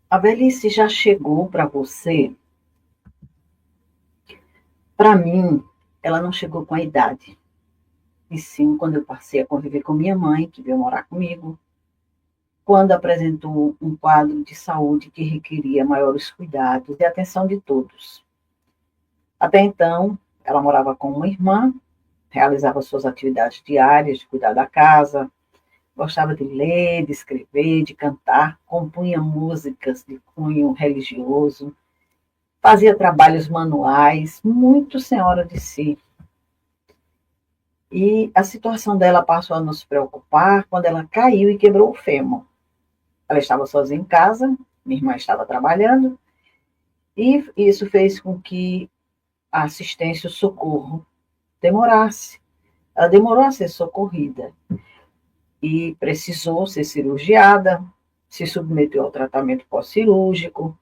A velhice já chegou para você? Para mim, ela não chegou com a idade. E sim, quando eu passei a conviver com minha mãe, que veio morar comigo, quando apresentou um quadro de saúde que requeria maiores cuidados e atenção de todos. Até então, ela morava com uma irmã, realizava suas atividades diárias de cuidar da casa, gostava de ler, de escrever, de cantar, compunha músicas de cunho religioso, fazia trabalhos manuais, muito senhora de si. E a situação dela passou a nos preocupar quando ela caiu e quebrou o fêmur. Ela estava sozinha em casa, minha irmã estava trabalhando, e isso fez com que a assistência, o socorro, demorasse. Ela demorou a ser socorrida e precisou ser cirurgiada, se submeteu ao tratamento pós-cirúrgico.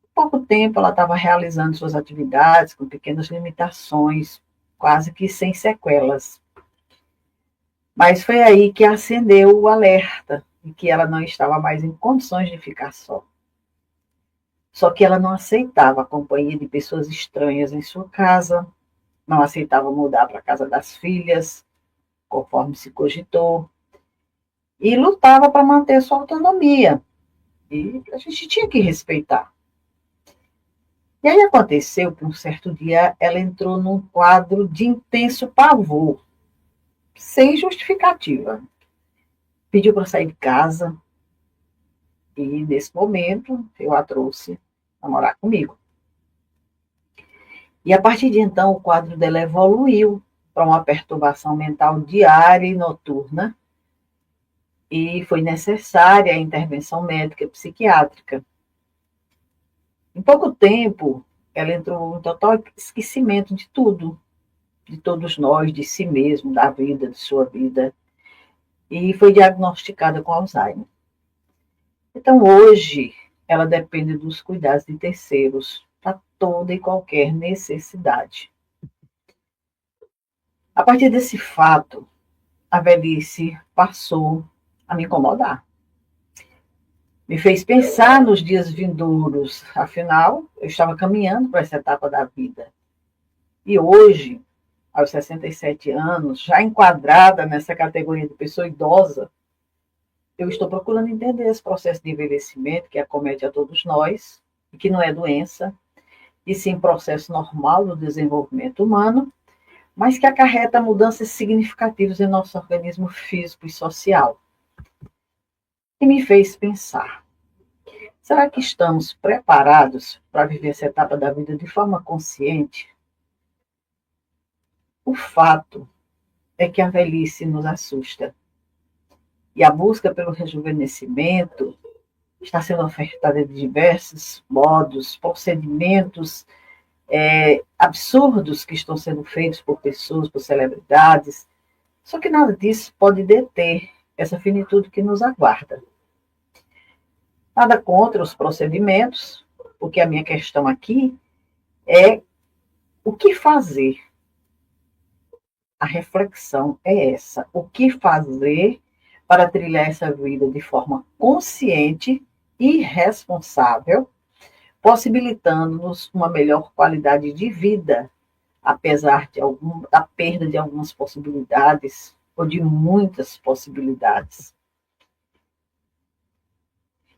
Em pouco tempo, ela estava realizando suas atividades com pequenas limitações, quase que sem sequelas. Mas foi aí que acendeu o alerta de que ela não estava mais em condições de ficar só. Só que ela não aceitava a companhia de pessoas estranhas em sua casa, não aceitava mudar para a casa das filhas, conforme se cogitou, e lutava para manter sua autonomia. E a gente tinha que respeitar. E aí aconteceu que um certo dia ela entrou num quadro de intenso pavor, sem justificativa. Pediu para sair de casa, e nesse momento eu a trouxe a morar comigo. E a partir de então o quadro dela evoluiu para uma perturbação mental diária e noturna, e foi necessária a intervenção médica e psiquiátrica. Em pouco tempo, ela entrou em total esquecimento de tudo, de todos nós, de si mesma, da vida, de sua vida, e foi diagnosticada com Alzheimer. Então, hoje, ela depende dos cuidados de terceiros para toda e qualquer necessidade. A partir desse fato, a velhice passou a me incomodar. Me fez pensar nos dias vindouros, afinal, eu estava caminhando para essa etapa da vida. E hoje, aos 67 anos, já enquadrada nessa categoria de pessoa idosa, eu estou procurando entender esse processo de envelhecimento que acomete a todos nós, e que não é doença, e sim processo normal do desenvolvimento humano, mas que acarreta mudanças significativas em nosso organismo físico e social. E me fez pensar, será que estamos preparados para viver essa etapa da vida de forma consciente? O fato é que a velhice nos assusta. E a busca pelo rejuvenescimento está sendo ofertada de diversos modos, procedimentos absurdos que estão sendo feitos por pessoas, por celebridades. Só que nada disso pode deter essa finitude que nos aguarda. Nada contra os procedimentos, porque a minha questão aqui é o que fazer. A reflexão é essa: o que fazer para trilhar essa vida de forma consciente e responsável, possibilitando-nos uma melhor qualidade de vida, apesar da perda de algumas possibilidades, ou de muitas possibilidades.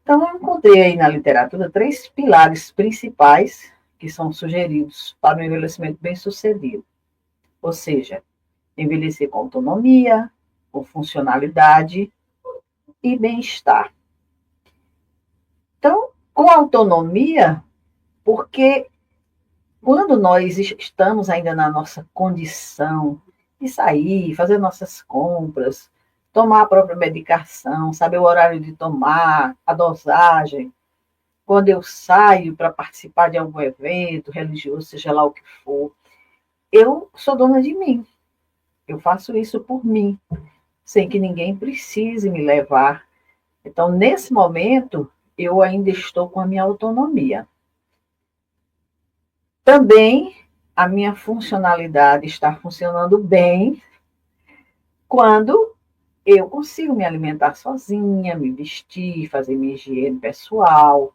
Então, eu encontrei aí na literatura 3 pilares principais que são sugeridos para o envelhecimento bem-sucedido. Ou seja, envelhecer com autonomia, com funcionalidade e bem-estar. Então, com autonomia, porque quando nós estamos ainda na nossa condição de sair, fazer nossas compras, tomar a própria medicação, saber o horário de tomar, a dosagem, quando eu saio para participar de algum evento religioso, seja lá o que for, eu sou dona de mim. Eu faço isso por mim, sem que ninguém precise me levar. Então, nesse momento, eu ainda estou com a minha autonomia. Também a minha funcionalidade está funcionando bem quando eu consigo me alimentar sozinha, me vestir, fazer minha higiene pessoal.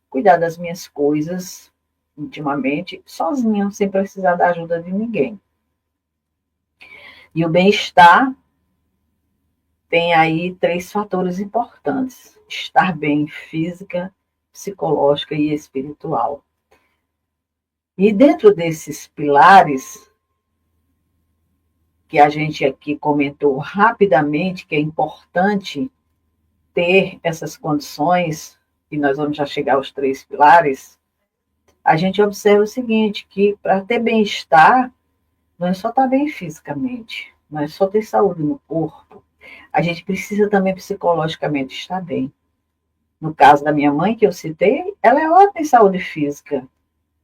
cuidar das minhas coisas intimamente, sozinha, sem precisar da ajuda de ninguém. E o bem-estar tem aí 3 fatores importantes: estar bem física, psicológica e espiritual. E dentro desses pilares, que a gente aqui comentou rapidamente, que é importante ter essas condições, e nós vamos já chegar aos 3 pilares, a gente observa o seguinte, que para ter bem-estar, não é só estar bem fisicamente, não é só ter saúde no corpo, a gente precisa também psicologicamente estar bem. No caso da minha mãe, que eu citei, ela é ótima em saúde física,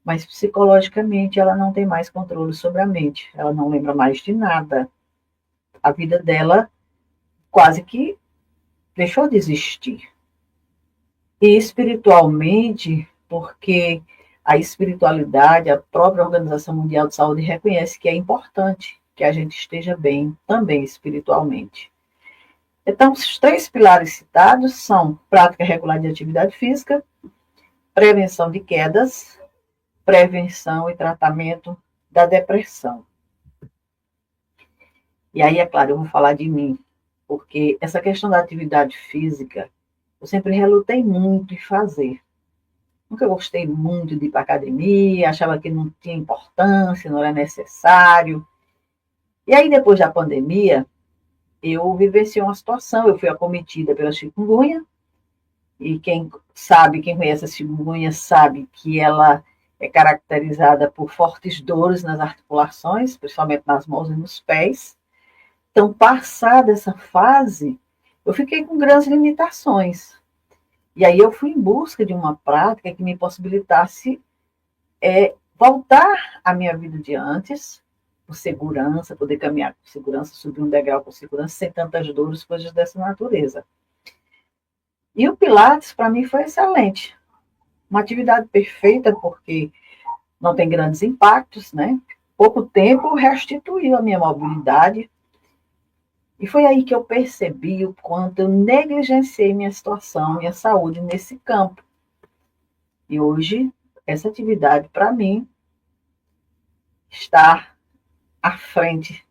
mas psicologicamente ela não tem mais controle sobre a mente, ela não lembra mais de nada. A vida dela quase que deixou de existir. E espiritualmente, porque a espiritualidade, a própria Organização Mundial de Saúde reconhece que é importante que a gente esteja bem também espiritualmente. Então, os 3 pilares citados são prática regular de atividade física, prevenção de quedas, prevenção e tratamento da depressão. E aí, é claro, eu vou falar de mim, porque essa questão da atividade física, eu sempre relutei muito em fazer. Nunca gostei muito de ir para a academia, achava que não tinha importância, não era necessário. E aí, depois da pandemia, eu vivenciei uma situação, eu fui acometida pela chikungunya, e quem sabe, quem conhece a chikungunya sabe que ela é caracterizada por fortes dores nas articulações, principalmente nas mãos e nos pés. Então, passada essa fase, eu fiquei com grandes limitações. E aí eu fui em busca de uma prática que me possibilitasse voltar à minha vida de antes, com segurança, poder caminhar com segurança, subir um degrau com segurança, sem tantas dores, coisas dessa natureza. E o Pilates, para mim, foi excelente. Uma atividade perfeita, porque não tem grandes impactos, né? Pouco tempo restituiu a minha mobilidade. E foi aí que eu percebi o quanto eu negligenciei minha situação, minha saúde nesse campo. E hoje, essa atividade, para mim, está à frente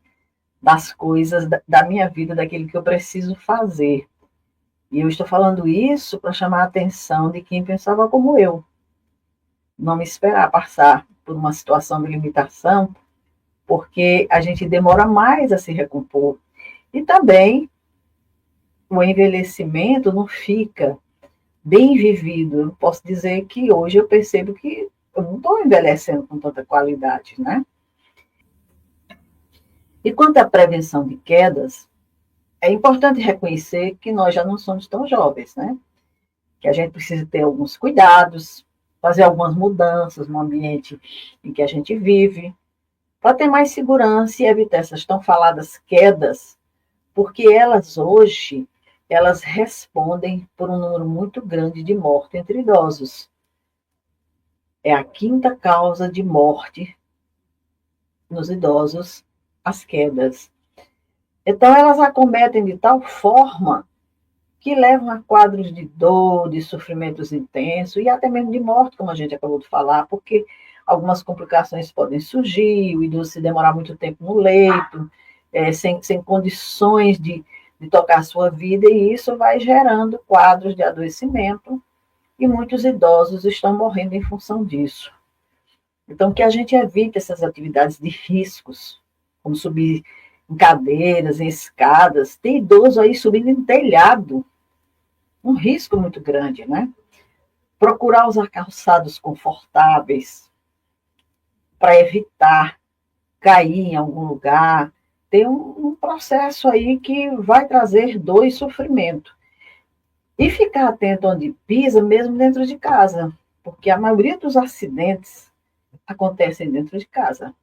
das coisas da minha vida, daquilo que eu preciso fazer. E eu estou falando isso para chamar a atenção de quem pensava como eu. Não me esperar passar por uma situação de limitação, porque a gente demora mais a se recompor. E também o envelhecimento não fica bem vivido. Eu posso dizer que hoje eu percebo que eu não estou envelhecendo com tanta qualidade, né? E quanto à prevenção de quedas, é importante reconhecer que nós já não somos tão jovens, né? Que a gente precisa ter alguns cuidados, fazer algumas mudanças no ambiente em que a gente vive, para ter mais segurança e evitar essas tão faladas quedas, porque elas hoje, elas respondem por um número muito grande de morte entre idosos. É a 5ª causa de morte nos idosos, as quedas. Então, elas acometem de tal forma que levam a quadros de dor, de sofrimentos intensos e até mesmo de morte, como a gente acabou de falar, porque algumas complicações podem surgir, o idoso se demorar muito tempo no leito, sem condições de tocar a sua vida, e isso vai gerando quadros de adoecimento, e muitos idosos estão morrendo em função disso. Então, que a gente evite essas atividades de riscos, como subir em cadeiras, em escadas. Tem idoso aí subindo em telhado, um risco muito grande, né? Procurar usar calçados confortáveis para evitar cair em algum lugar. Tem um processo aí que vai trazer dor e sofrimento. E ficar atento onde pisa, mesmo dentro de casa, porque a maioria dos acidentes acontecem dentro de casa.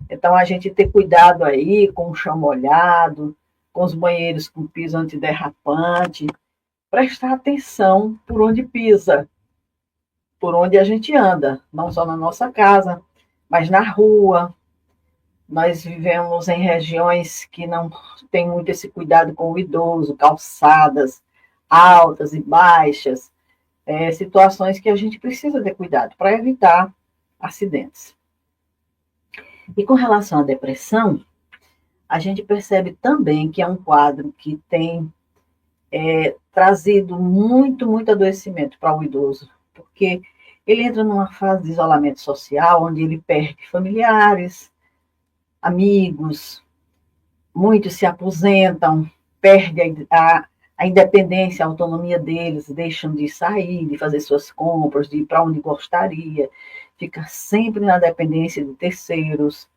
Então, a gente ter cuidado aí com o chão molhado, com os banheiros com piso antiderrapante, prestar atenção por onde pisa, por onde a gente anda, não só na nossa casa, mas na rua. Nós vivemos em regiões que não tem muito esse cuidado com o idoso, calçadas altas e baixas, situações que a gente precisa ter cuidado para evitar acidentes. E com relação à depressão, a gente percebe também que é um quadro que tem trazido muito adoecimento para o idoso, porque ele entra numa fase de isolamento social, onde ele perde familiares, amigos, muitos se aposentam, perdem a independência, a autonomia deles, deixam de sair, de fazer suas compras, de ir para onde gostaria, fica sempre na dependência de terceiros.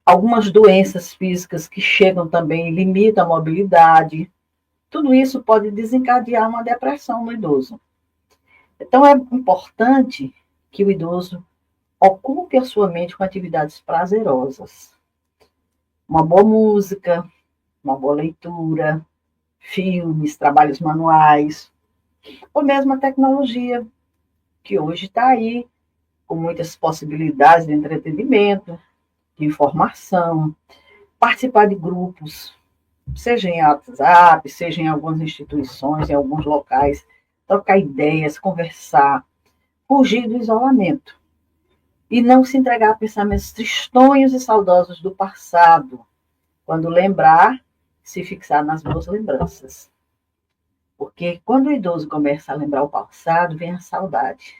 Algumas doenças físicas que chegam também limitam a mobilidade. Tudo isso pode desencadear uma depressão no idoso. Então, é importante que o idoso ocupe a sua mente com atividades prazerosas. Uma boa música, uma boa leitura, filmes, trabalhos manuais, ou mesmo a tecnologia, que hoje está aí com muitas possibilidades de entretenimento, de informação, participar de grupos, seja em WhatsApp, seja em algumas instituições, em alguns locais, trocar ideias, conversar, fugir do isolamento e não se entregar a pensamentos tristonhos e saudosos do passado. Quando lembrar, se fixar nas boas lembranças. Porque quando o idoso começa a lembrar o passado, vem a saudade.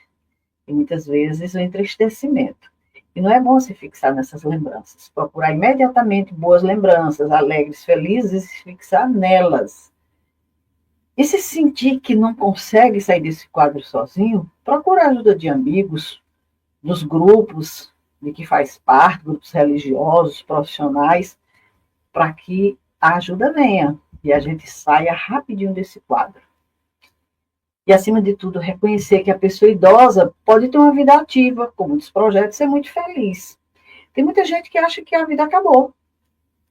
E muitas vezes o entristecimento. E não é bom se fixar nessas lembranças. Procurar imediatamente boas lembranças, alegres, felizes, e se fixar nelas. E se sentir que não consegue sair desse quadro sozinho, procura a ajuda de amigos, dos grupos de que faz parte, grupos religiosos, profissionais, para que a ajuda venha e a gente saia rapidinho desse quadro. E, acima de tudo, reconhecer que a pessoa idosa pode ter uma vida ativa, com muitos projetos, e ser muito feliz. Tem muita gente que acha que a vida acabou.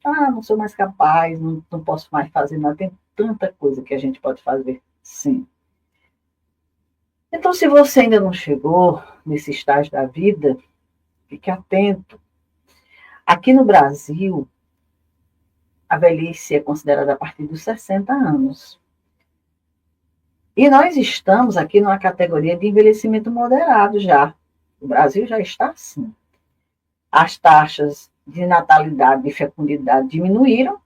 Ah, não sou mais capaz, não posso mais fazer nada. Tem tanta coisa que a gente pode fazer, sim. Então, se você ainda não chegou nesse estágio da vida, fique atento. Aqui no Brasil, a velhice é considerada a partir dos 60 anos. E nós estamos aqui numa categoria de envelhecimento moderado já. O Brasil já está assim. As taxas de natalidade e fecundidade diminuíram,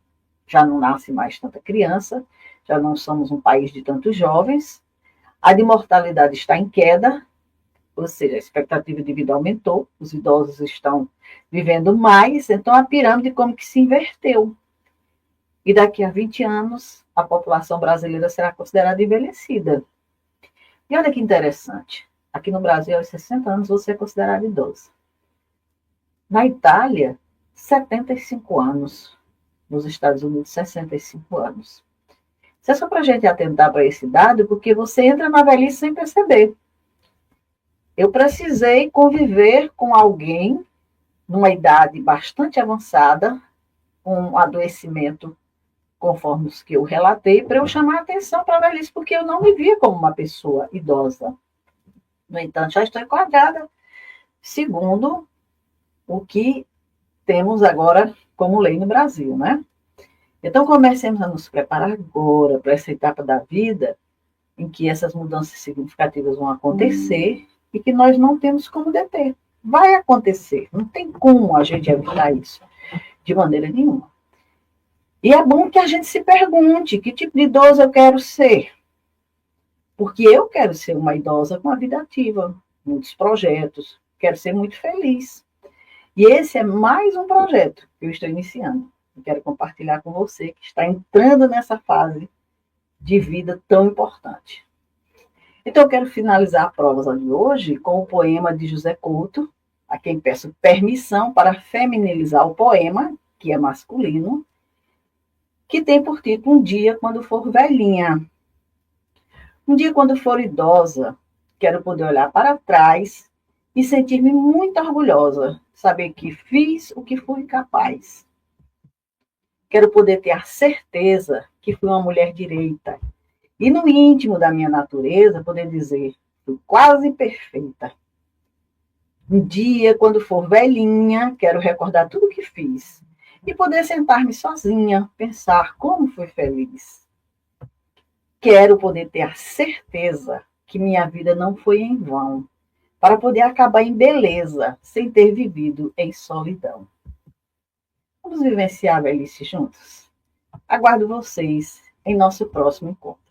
já não nasce mais tanta criança, já não somos um país de tantos jovens. A de mortalidade está em queda, ou seja, a expectativa de vida aumentou, os idosos estão vivendo mais, então a pirâmide como que se inverteu. E daqui a 20 anos, a população brasileira será considerada envelhecida. E olha que interessante, aqui no Brasil, aos 60 anos, você é considerado idoso. Na Itália, 75 anos. Nos Estados Unidos, 65 anos. Isso é só para a gente atentar para esse dado, porque você entra na velhice sem perceber. Eu precisei conviver com alguém numa idade bastante avançada, com um adoecimento conforme os que eu relatei, para eu chamar a atenção para a velhice, porque eu não me via como uma pessoa idosa. No entanto, já estou enquadrada, segundo o que temos agora como lei no Brasil, né? Então, comecemos a nos preparar agora para essa etapa da vida em que essas mudanças significativas vão acontecer e que nós não temos como deter. Vai acontecer, não tem como a gente evitar isso, de maneira nenhuma. E é bom que a gente se pergunte que tipo de idosa eu quero ser. Porque eu quero ser uma idosa com a vida ativa, muitos projetos, quero ser muito feliz. E esse é mais um projeto que eu estou iniciando. Eu quero compartilhar com você que está entrando nessa fase de vida tão importante. Então, eu quero finalizar a prova de hoje com o poema de José Couto, a quem peço permissão para feminilizar o poema, que é masculino, que tem por título Um Dia Quando For Velhinha. Um dia quando for idosa, quero poder olhar para trás e sentir-me muito orgulhosa, saber que fiz o que fui capaz. Quero poder ter a certeza que fui uma mulher direita e no íntimo da minha natureza poder dizer, fui quase perfeita. Um dia, quando for velhinha, quero recordar tudo o que fiz e poder sentar-me sozinha, pensar como fui feliz. Quero poder ter a certeza que minha vida não foi em vão, para poder acabar em beleza, sem ter vivido em solidão. Vamos vivenciar a velhice juntos? Aguardo vocês em nosso próximo encontro.